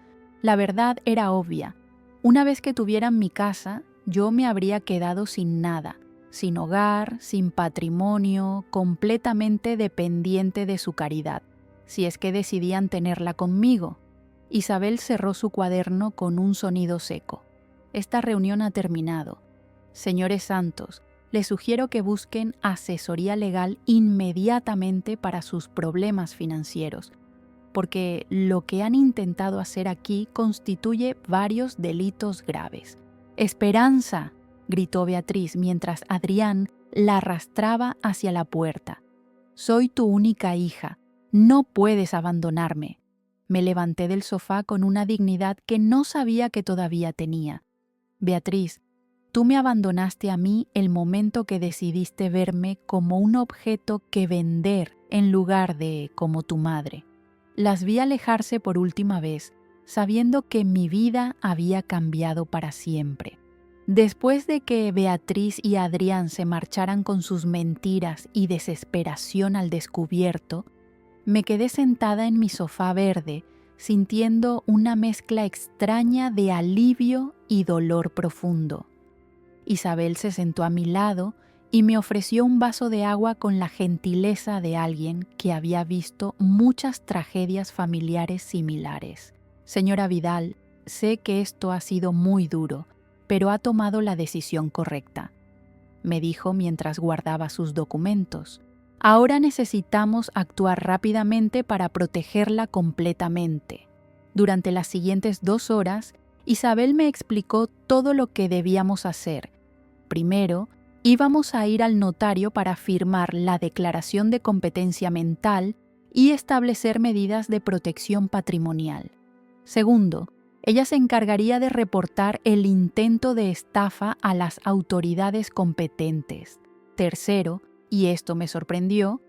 La verdad era obvia. Una vez que tuvieran mi casa, yo me habría quedado sin nada, sin hogar, sin patrimonio, completamente dependiente de su caridad, si es que decidían tenerla conmigo. Isabel cerró su cuaderno con un sonido seco. Esta reunión ha terminado. Señores Santos, les sugiero que busquen asesoría legal inmediatamente para sus problemas financieros, porque lo que han intentado hacer aquí constituye varios delitos graves. ¡Esperanza!, gritó Beatriz mientras Adrián la arrastraba hacia la puerta. Soy tu única hija. No puedes abandonarme. Me levanté del sofá con una dignidad que no sabía que todavía tenía. Beatriz, tú me abandonaste a mí el momento que decidiste verme como un objeto que vender en lugar de como tu madre. Las vi alejarse por última vez, sabiendo que mi vida había cambiado para siempre. Después de que Beatriz y Adrián se marcharan con sus mentiras y desesperación al descubierto, me quedé sentada en mi sofá verde, sintiendo una mezcla extraña de alivio y dolor profundo. Isabel se sentó a mi lado y me ofreció un vaso de agua con la gentileza de alguien que había visto muchas tragedias familiares similares. Señora Vidal, sé que esto ha sido muy duro, pero ha tomado la decisión correcta, me dijo mientras guardaba sus documentos. Ahora necesitamos actuar rápidamente para protegerla completamente. Durante las siguientes 2 horas, Isabel me explicó todo lo que debíamos hacer. Primero, íbamos a ir al notario para firmar la declaración de competencia mental y establecer medidas de protección patrimonial. Segundo, ella se encargaría de reportar el intento de estafa a las autoridades competentes. Tercero, y esto me sorprendió,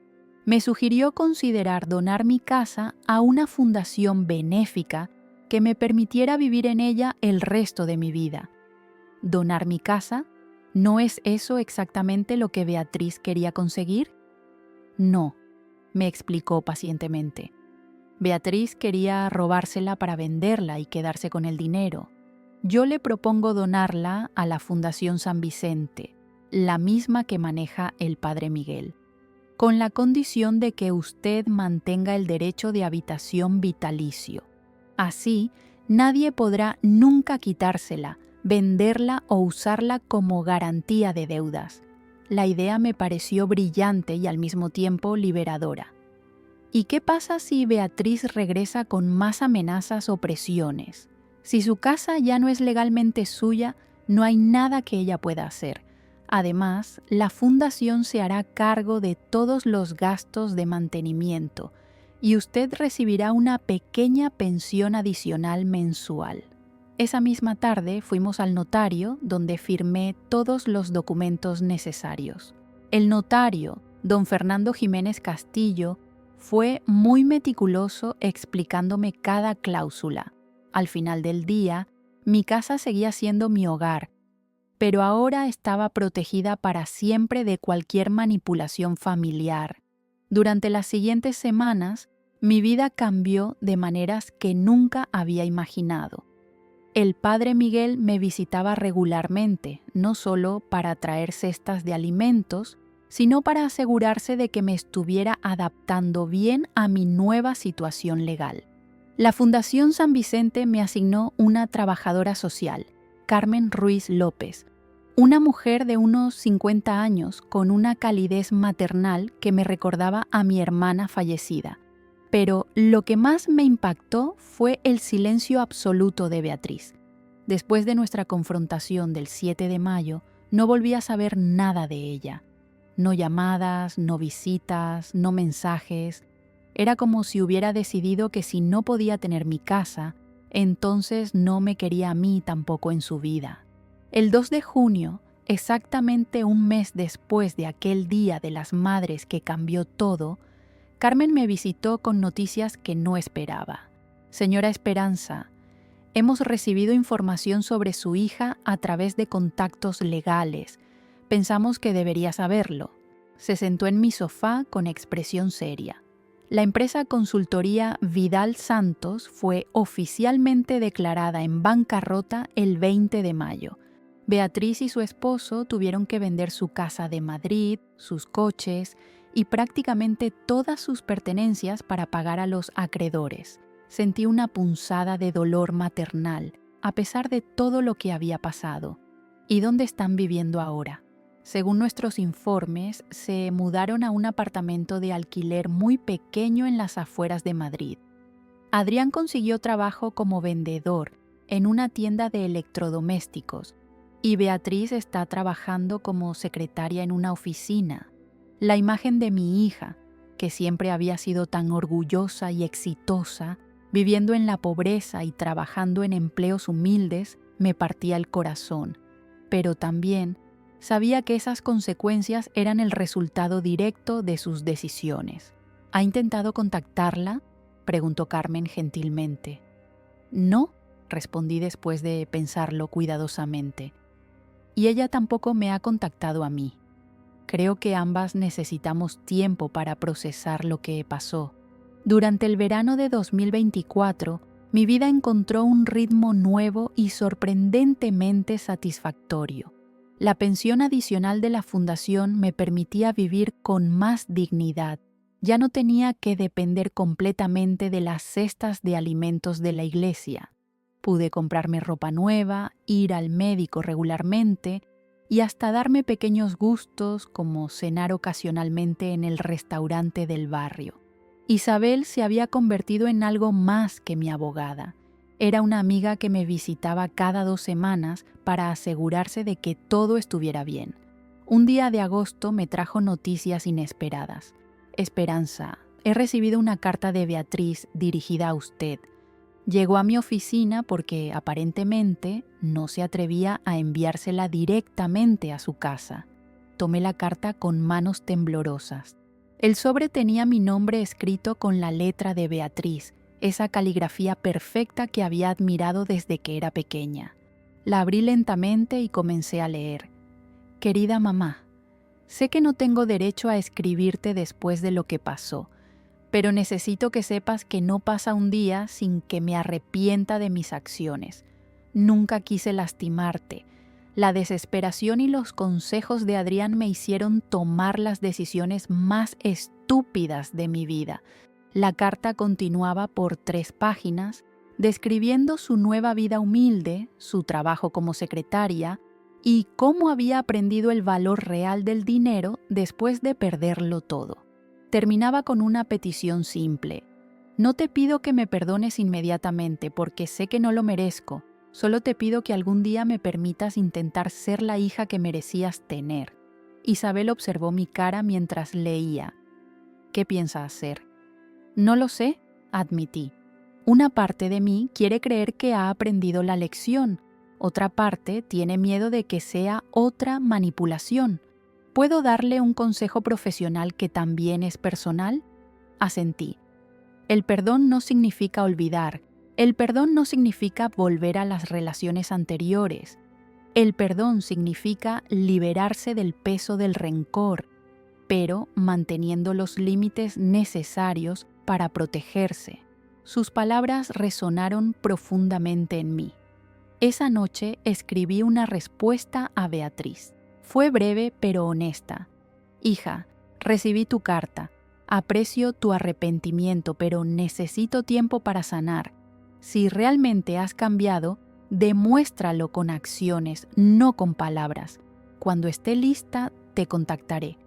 me sugirió considerar donar mi casa a una fundación benéfica que me permitiera vivir en ella el resto de mi vida. ¿Donar mi casa? ¿No es eso exactamente lo que Beatriz quería conseguir? No, me explicó pacientemente. Beatriz quería robársela para venderla y quedarse con el dinero. Yo le propongo donarla a la Fundación San Vicente, la misma que maneja el Padre Miguel, con la condición de que usted mantenga el derecho de habitación vitalicio. Así, nadie podrá nunca quitársela, venderla o usarla como garantía de deudas. La idea me pareció brillante y al mismo tiempo liberadora. ¿Y qué pasa si Beatriz regresa con más amenazas o presiones? Si su casa ya no es legalmente suya, no hay nada que ella pueda hacer. Además, la fundación se hará cargo de todos los gastos de mantenimiento y usted recibirá una pequeña pensión adicional mensual. Esa misma tarde fuimos al notario, donde firmé todos los documentos necesarios. El notario, don Fernando Jiménez Castillo, fue muy meticuloso explicándome cada cláusula. Al final del día, mi casa seguía siendo mi hogar, pero ahora estaba protegida para siempre de cualquier manipulación familiar. Durante las siguientes semanas, mi vida cambió de maneras que nunca había imaginado. El padre Miguel me visitaba regularmente, no solo para traer cestas de alimentos, sino para asegurarse de que me estuviera adaptando bien a mi nueva situación legal. La Fundación San Vicente me asignó una trabajadora social, Carmen Ruiz López, una mujer de unos 50 años con una calidez maternal que me recordaba a mi hermana fallecida. Pero lo que más me impactó fue el silencio absoluto de Beatriz. Después de nuestra confrontación del 7 de mayo, no volví a saber nada de ella. No llamadas, no visitas, no mensajes. Era como si hubiera decidido que si no podía tener mi casa, entonces no me quería a mí tampoco en su vida. El 2 de junio, exactamente un mes después de aquel Día de las Madres que cambió todo, Carmen me visitó con noticias que no esperaba. Señora Esperanza, hemos recibido información sobre su hija a través de contactos legales. Pensamos que debería saberlo. Se sentó en mi sofá con expresión seria. La empresa consultoría Vidal Santos fue oficialmente declarada en bancarrota el 20 de mayo. Beatriz y su esposo tuvieron que vender su casa de Madrid, sus coches y prácticamente todas sus pertenencias para pagar a los acreedores. Sentí una punzada de dolor maternal, a pesar de todo lo que había pasado. ¿Y dónde están viviendo ahora? Según nuestros informes, se mudaron a un apartamento de alquiler muy pequeño en las afueras de Madrid. Adrián consiguió trabajo como vendedor en una tienda de electrodomésticos y Beatriz está trabajando como secretaria en una oficina. La imagen de mi hija, que siempre había sido tan orgullosa y exitosa, viviendo en la pobreza y trabajando en empleos humildes, me partía el corazón. Pero también sabía que esas consecuencias eran el resultado directo de sus decisiones. ¿Ha intentado contactarla?, preguntó Carmen gentilmente. No, respondí después de pensarlo cuidadosamente. Y ella tampoco me ha contactado a mí. Creo que ambas necesitamos tiempo para procesar lo que pasó. Durante el verano de 2024, mi vida encontró un ritmo nuevo y sorprendentemente satisfactorio. La pensión adicional de la fundación me permitía vivir con más dignidad. Ya no tenía que depender completamente de las cestas de alimentos de la iglesia. Pude comprarme ropa nueva, ir al médico regularmente y hasta darme pequeños gustos como cenar ocasionalmente en el restaurante del barrio. Isabel se había convertido en algo más que mi abogada. Era una amiga que me visitaba cada 2 semanas para asegurarse de que todo estuviera bien. Un día de agosto me trajo noticias inesperadas. Esperanza, he recibido una carta de Beatriz dirigida a usted. Llegó a mi oficina porque aparentemente no se atrevía a enviársela directamente a su casa. Tomé la carta con manos temblorosas. El sobre tenía mi nombre escrito con la letra de Beatriz, esa caligrafía perfecta que había admirado desde que era pequeña. La abrí lentamente y comencé a leer. Querida mamá, sé que no tengo derecho a escribirte después de lo que pasó, pero necesito que sepas que no pasa un día sin que me arrepienta de mis acciones. Nunca quise lastimarte. La desesperación y los consejos de Adrián me hicieron tomar las decisiones más estúpidas de mi vida. La carta continuaba por 3 páginas, describiendo su nueva vida humilde, su trabajo como secretaria y cómo había aprendido el valor real del dinero después de perderlo todo. Terminaba con una petición simple. No te pido que me perdones inmediatamente porque sé que no lo merezco. Solo te pido que algún día me permitas intentar ser la hija que merecías tener. Isabel observó mi cara mientras leía. ¿Qué piensa hacer? No lo sé, admití. Una parte de mí quiere creer que ha aprendido la lección. Otra parte tiene miedo de que sea otra manipulación. ¿Puedo darle un consejo profesional que también es personal? Asentí. El perdón no significa olvidar. El perdón no significa volver a las relaciones anteriores. El perdón significa liberarse del peso del rencor, pero manteniendo los límites necesarios para protegerse. Sus palabras resonaron profundamente en mí. Esa noche escribí una respuesta a Beatriz. Fue breve pero honesta. Hija, recibí tu carta. Aprecio tu arrepentimiento, pero necesito tiempo para sanar. Si realmente has cambiado, demuéstralo con acciones, no con palabras. Cuando esté lista, te contactaré.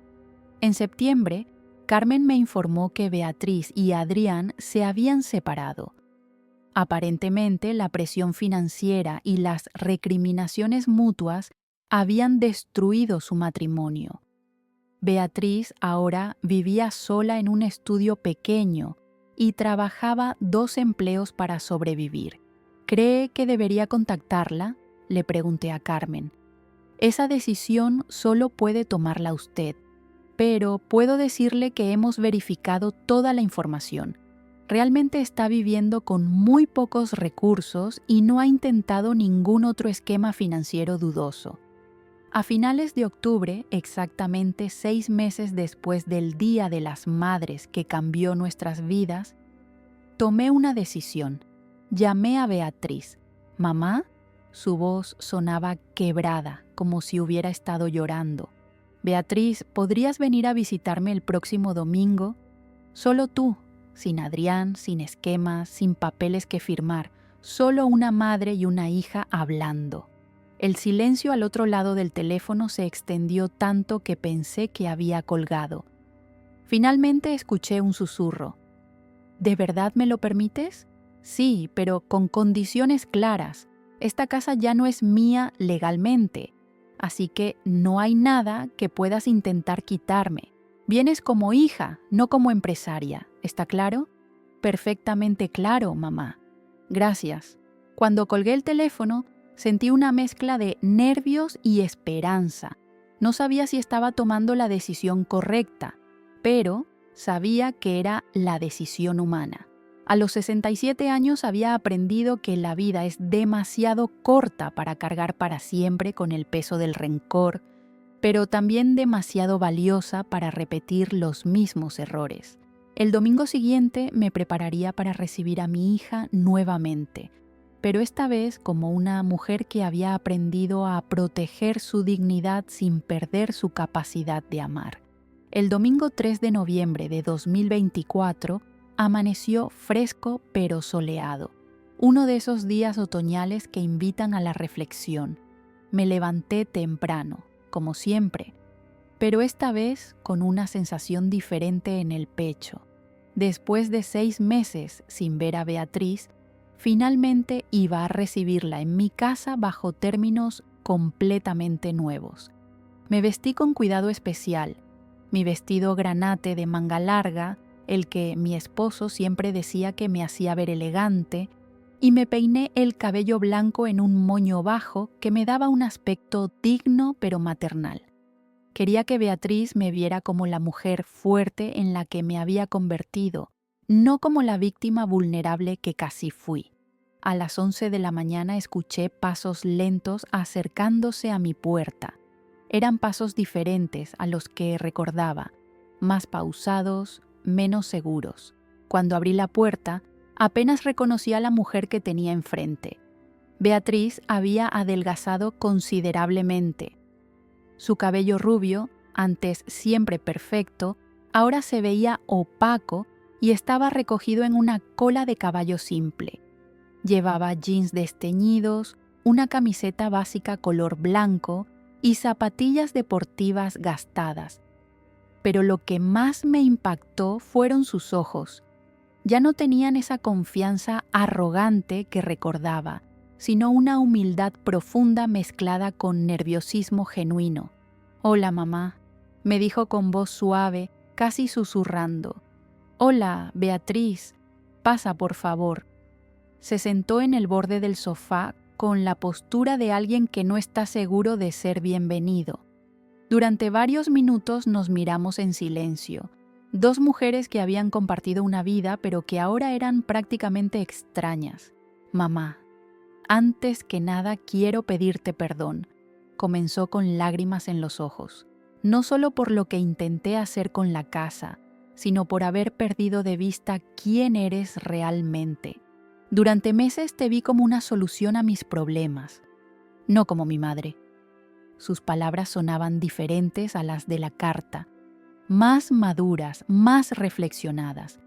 En septiembre, Carmen me informó que Beatriz y Adrián se habían separado. Aparentemente, la presión financiera y las recriminaciones mutuas habían destruido su matrimonio. Beatriz ahora vivía sola en un estudio pequeño y trabajaba 2 empleos para sobrevivir. ¿Cree que debería contactarla?, le pregunté a Carmen. Esa decisión solo puede tomarla usted, pero puedo decirle que hemos verificado toda la información. Realmente está viviendo con muy pocos recursos y no ha intentado ningún otro esquema financiero dudoso. A finales de octubre, exactamente 6 meses después del Día de las Madres que cambió nuestras vidas, tomé una decisión. Llamé a Beatriz. «¿Mamá?». Su voz sonaba quebrada, como si hubiera estado llorando. «Beatriz, ¿podrías venir a visitarme el próximo domingo? Solo tú, sin Adrián, sin esquemas, sin papeles que firmar, solo una madre y una hija hablando». El silencio al otro lado del teléfono se extendió tanto que pensé que había colgado. Finalmente escuché un susurro. «¿De verdad me lo permites?». «Sí, pero con condiciones claras. Esta casa ya no es mía legalmente, así que no hay nada que puedas intentar quitarme. Vienes como hija, no como empresaria. ¿Está claro?». «Perfectamente claro, mamá». «Gracias». Cuando colgué el teléfono, sentí una mezcla de nervios y esperanza. No sabía si estaba tomando la decisión correcta, pero sabía que era la decisión humana. A los 67 años había aprendido que la vida es demasiado corta para cargar para siempre con el peso del rencor, pero también demasiado valiosa para repetir los mismos errores. El domingo siguiente me prepararía para recibir a mi hija nuevamente, pero esta vez como una mujer que había aprendido a proteger su dignidad sin perder su capacidad de amar. El domingo 3 de noviembre de 2024 amaneció fresco pero soleado, uno de esos días otoñales que invitan a la reflexión. Me levanté temprano, como siempre, pero esta vez con una sensación diferente en el pecho. Después de 6 meses sin ver a Beatriz, finalmente iba a recibirla en mi casa bajo términos completamente nuevos. Me vestí con cuidado especial, mi vestido granate de manga larga, el que mi esposo siempre decía que me hacía ver elegante, y me peiné el cabello blanco en un moño bajo que me daba un aspecto digno pero maternal. Quería que Beatriz me viera como la mujer fuerte en la que me había convertido, no como la víctima vulnerable que casi fui. A las 11 de la mañana escuché pasos lentos acercándose a mi puerta. Eran pasos diferentes a los que recordaba, más pausados, menos seguros. Cuando abrí la puerta, apenas reconocí a la mujer que tenía enfrente. Beatriz había adelgazado considerablemente. Su cabello rubio, antes siempre perfecto, ahora se veía opaco y estaba recogido en una cola de caballo simple. Llevaba jeans desteñidos, una camiseta básica color blanco y zapatillas deportivas gastadas. Pero lo que más me impactó fueron sus ojos. Ya no tenían esa confianza arrogante que recordaba, sino una humildad profunda mezclada con nerviosismo genuino. «Hola, mamá», me dijo con voz suave, casi susurrando. «Hola, Beatriz, pasa por favor». Se sentó en el borde del sofá con la postura de alguien que no está seguro de ser bienvenido. Durante varios minutos nos miramos en silencio, 2 mujeres que habían compartido una vida pero que ahora eran prácticamente extrañas. «Mamá, antes que nada quiero pedirte perdón. comenzó con lágrimas en los ojos, no solo por lo que intenté hacer con la casa, sino por haber perdido de vista quién eres realmente. Durante meses te vi como una solución a mis problemas, no como mi madre. Sus palabras sonaban diferentes a las de la carta, más maduras, más reflexionadas.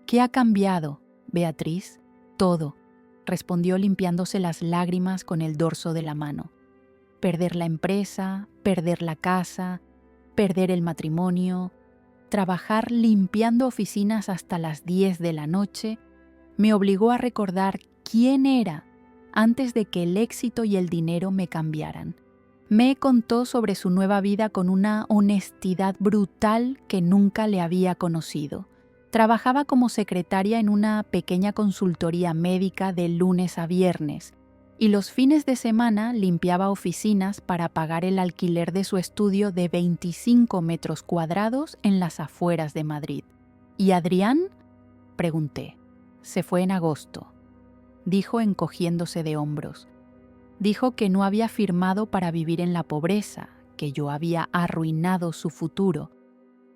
¿Qué ha cambiado, Beatriz? Todo, respondió limpiándose las lágrimas con el dorso de la mano. Perder la empresa, perder la casa, perder el matrimonio, trabajar limpiando oficinas hasta las 10 de la noche, me obligó a recordar quién era antes de que el éxito y el dinero me cambiaran. Me contó sobre su nueva vida con una honestidad brutal que nunca le había conocido. Trabajaba como secretaria en una pequeña consultoría médica de lunes a viernes y los fines de semana limpiaba oficinas para pagar el alquiler de su estudio de 25 metros cuadrados en las afueras de Madrid. ¿Y Adrián?, pregunté. Se fue en agosto, dijo encogiéndose de hombros. Dijo que no había firmado para vivir en la pobreza, que yo había arruinado su futuro.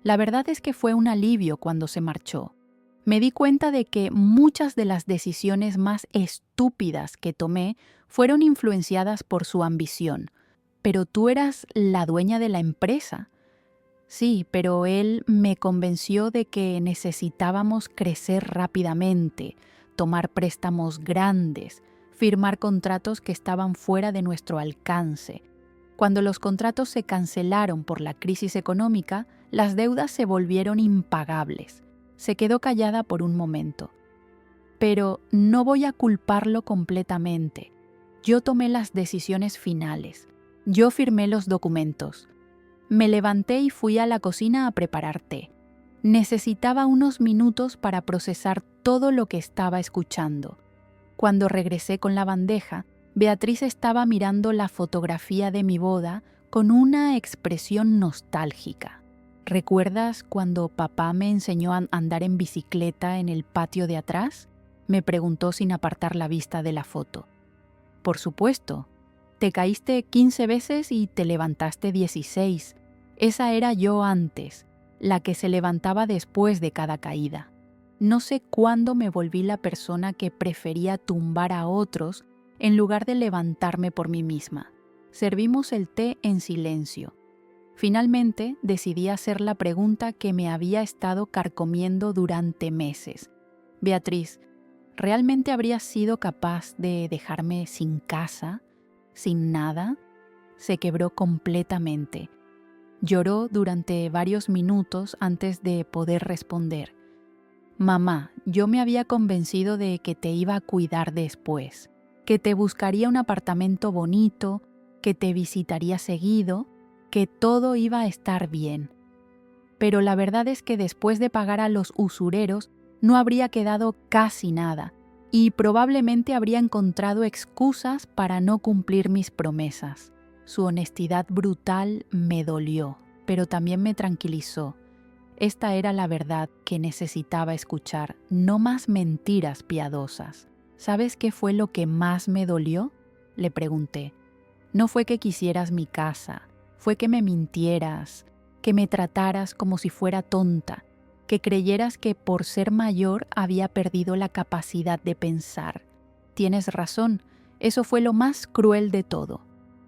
La verdad es que fue un alivio cuando se marchó. Me di cuenta de que muchas de las decisiones más estúpidas que tomé fueron influenciadas por su ambición. Pero tú eras la dueña de la empresa. Sí, pero él me convenció de que necesitábamos crecer rápidamente, tomar préstamos grandes, firmar contratos que estaban fuera de nuestro alcance. Cuando los contratos se cancelaron por la crisis económica, las deudas se volvieron impagables. Se quedó callada por un momento. Pero no voy a culparlo completamente. Yo tomé las decisiones finales. Yo firmé los documentos. Me levanté y fui a la cocina a preparar té. Necesitaba unos minutos para procesar todo lo que estaba escuchando. Cuando regresé con la bandeja, Beatriz estaba mirando la fotografía de mi boda con una expresión nostálgica. ¿Recuerdas cuando papá me enseñó a andar en bicicleta en el patio de atrás?, me preguntó sin apartar la vista de la foto. Por supuesto. Te caíste 15 veces y te levantaste 16. Esa era yo antes, la que se levantaba después de cada caída. No sé cuándo me volví la persona que prefería tumbar a otros en lugar de levantarme por mí misma. Servimos el té en silencio. Finalmente decidí hacer la pregunta que me había estado carcomiendo durante meses. Beatriz, ¿realmente habrías sido capaz de dejarme sin casa, sin nada? Se quebró completamente. Lloró durante varios minutos antes de poder responder. Mamá, yo me había convencido de que te iba a cuidar después, que te buscaría un apartamento bonito, que te visitaría seguido, que todo iba a estar bien. Pero la verdad es que después de pagar a los usureros no habría quedado casi nada y probablemente habría encontrado excusas para no cumplir mis promesas. Su honestidad brutal me dolió, pero también me tranquilizó. Esta era la verdad que necesitaba escuchar, no más mentiras piadosas. ¿Sabes qué fue lo que más me dolió?, le pregunté. No fue que quisieras mi casa, fue que me mintieras, que me trataras como si fuera tonta, que creyeras que por ser mayor había perdido la capacidad de pensar. Tienes razón, eso fue lo más cruel de todo.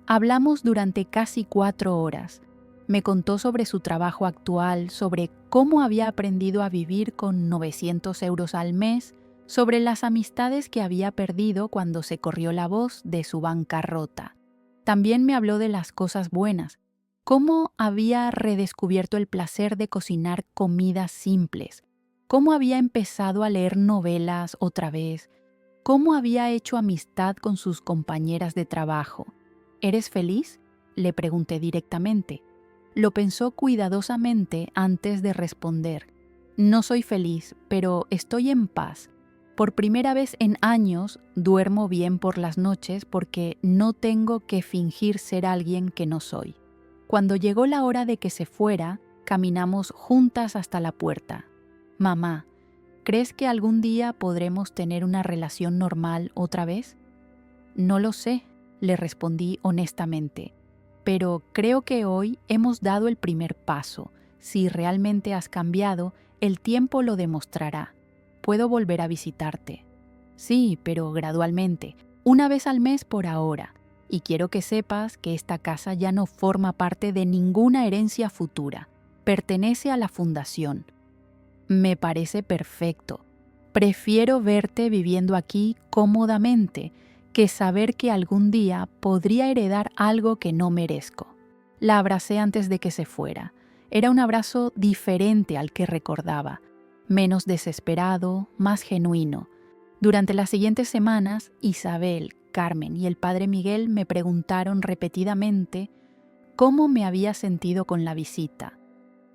Hablamos durante casi 4 horas. Me contó sobre su trabajo actual, sobre cómo había aprendido a vivir con 900 euros al mes, sobre las amistades que había perdido cuando se corrió la voz de su bancarrota. También me habló de las cosas buenas, cómo había redescubierto el placer de cocinar comidas simples, cómo había empezado a leer novelas otra vez, cómo había hecho amistad con sus compañeras de trabajo. ¿Eres feliz?, le pregunté directamente. Lo pensó cuidadosamente antes de responder. No soy feliz, pero estoy en paz. Por primera vez en años duermo bien por las noches porque no tengo que fingir ser alguien que no soy. Cuando llegó la hora de que se fuera, caminamos juntas hasta la puerta. Mamá, ¿crees que algún día podremos tener una relación normal otra vez? No lo sé, le respondí honestamente. pero creo que hoy hemos dado el primer paso. Si realmente has cambiado, el tiempo lo demostrará. Puedo volver a visitarte. Sí, pero gradualmente, una vez al mes por ahora. Y quiero que sepas que esta casa ya no forma parte de ninguna herencia futura. Pertenece a la fundación. Me parece perfecto. Prefiero verte viviendo aquí cómodamente que saber que algún día podría heredar algo que no merezco. La abracé antes de que se fuera. Era un abrazo diferente al que recordaba, menos desesperado, más genuino. Durante las siguientes semanas, Isabel, Carmen y el padre Miguel me preguntaron repetidamente cómo me había sentido con la visita.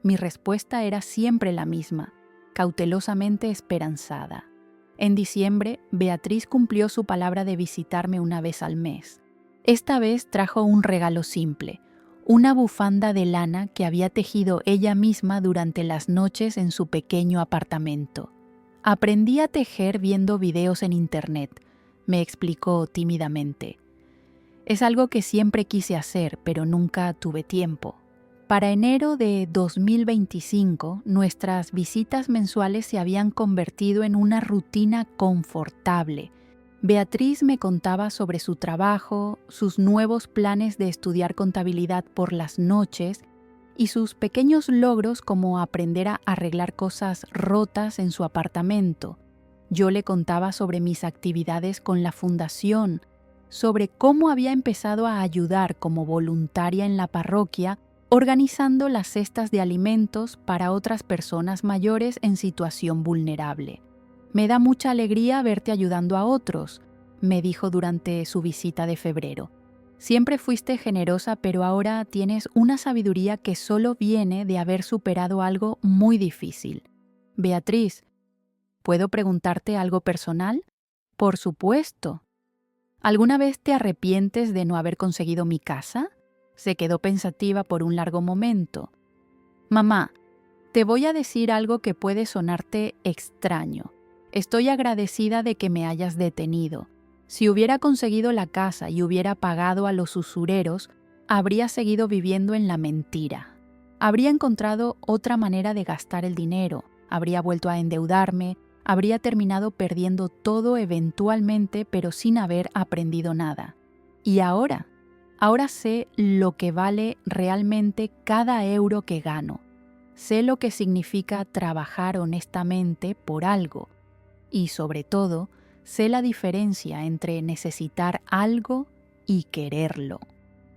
Mi respuesta era siempre la misma, cautelosamente esperanzada. En diciembre, Beatriz cumplió su palabra de visitarme una vez al mes. Esta vez trajo un regalo simple, una bufanda de lana que había tejido ella misma durante las noches en su pequeño apartamento. Aprendí a tejer viendo videos en internet, me explicó tímidamente. Es algo que siempre quise hacer, pero nunca tuve tiempo. Para enero de 2025, nuestras visitas mensuales se habían convertido en una rutina confortable. Beatriz me contaba sobre su trabajo, sus nuevos planes de estudiar contabilidad por las noches y sus pequeños logros como aprender a arreglar cosas rotas en su apartamento. Yo le contaba sobre mis actividades con la fundación, sobre cómo había empezado a ayudar como voluntaria en la parroquia organizando las cestas de alimentos para otras personas mayores en situación vulnerable. Me da mucha alegría verte ayudando a otros, me dijo durante su visita de febrero. Siempre fuiste generosa, pero ahora tienes una sabiduría que solo viene de haber superado algo muy difícil. Beatriz, ¿puedo preguntarte algo personal? Por supuesto. ¿Alguna vez te arrepientes de no haber conseguido mi casa? Se quedó pensativa por un largo momento. Mamá, te voy a decir algo que puede sonarte extraño. Estoy agradecida de que me hayas detenido. Si hubiera conseguido la casa y hubiera pagado a los usureros, habría seguido viviendo en la mentira. Habría encontrado otra manera de gastar el dinero, habría vuelto a endeudarme, habría terminado perdiendo todo eventualmente, pero sin haber aprendido nada. Y ahora sé lo que vale realmente cada euro que gano. Sé lo que significa trabajar honestamente por algo. Y sobre todo, sé la diferencia entre necesitar algo y quererlo.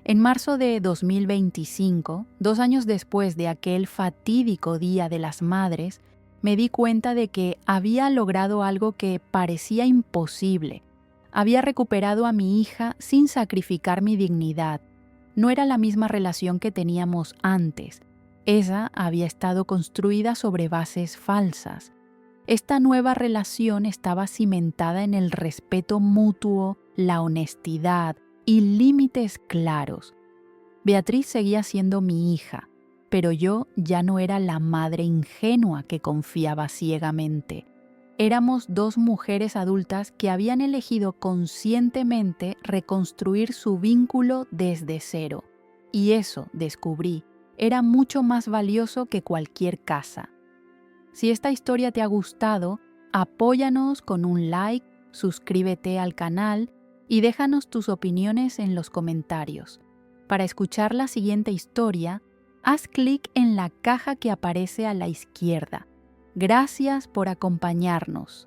En marzo de 2025, 2 años después de aquel fatídico Día de las Madres, me di cuenta de que había logrado algo que parecía imposible. Había recuperado a mi hija sin sacrificar mi dignidad. No era la misma relación que teníamos antes. Esa había estado construida sobre bases falsas. Esta nueva relación estaba cimentada en el respeto mutuo, la honestidad y límites claros. Beatriz seguía siendo mi hija, pero yo ya no era la madre ingenua que confiaba ciegamente. Éramos 2 mujeres adultas que habían elegido conscientemente reconstruir su vínculo desde cero. Y eso, descubrí, era mucho más valioso que cualquier casa. Si esta historia te ha gustado, apóyanos con un like, suscríbete al canal y déjanos tus opiniones en los comentarios. Para escuchar la siguiente historia, haz clic en la caja que aparece a la izquierda. Gracias por acompañarnos.